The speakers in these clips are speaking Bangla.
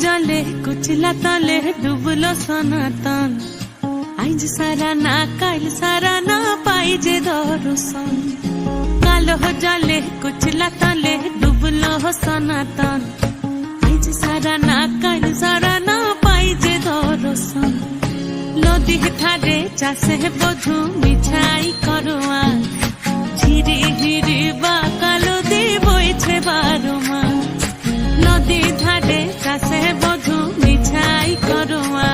जले कुचला तले डुबलो सनातन आज सारा ना काल सारा ना पाइजे दर्शन कालो जले कुचला तले डुबलो सनातन आज सारा ना काल सारा ना पाइजे दर्शन नदी ठारे चाषे बधु मिठाई करुआ झिरी झिरी बा कालो दी बइछे बारुमा नदी ধারে চাষে বধু মিঠাই করোয়া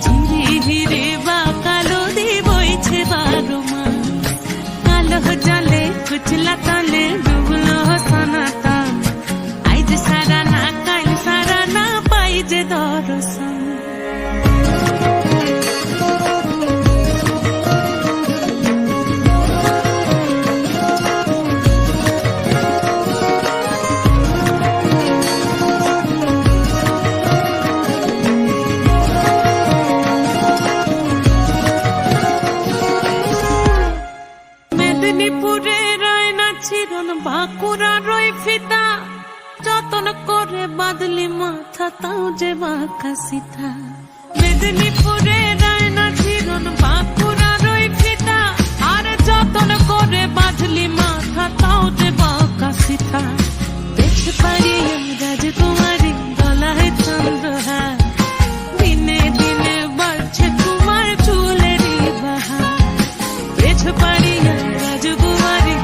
ঝিরি ঝিরি বা কালো দি বইছে বারুমা কালো জলে কুচলা তলে ডুবলো সনাতন আইজ সারা না কাল সারা না পাই যে দর্শন মেদিনীপুরে রয় না চিরন বাঁকুড়া রয় ফিতা যতন করে বাদলি মাথা তাও যে বাঁকা সিথা মেদিনীপুরে রয় না চিরন বাঁকুড়া রয় ফিতা আর যতন করে বাদলি মাথা তাও যে বাঁকা সিথা দেখতে পারি রাজকুমারী গলায় চন্দ্রহার দিনে দিনে বাড়ছে তোমার চুলেরই বাহার দেখতে পারি রাজকুমারী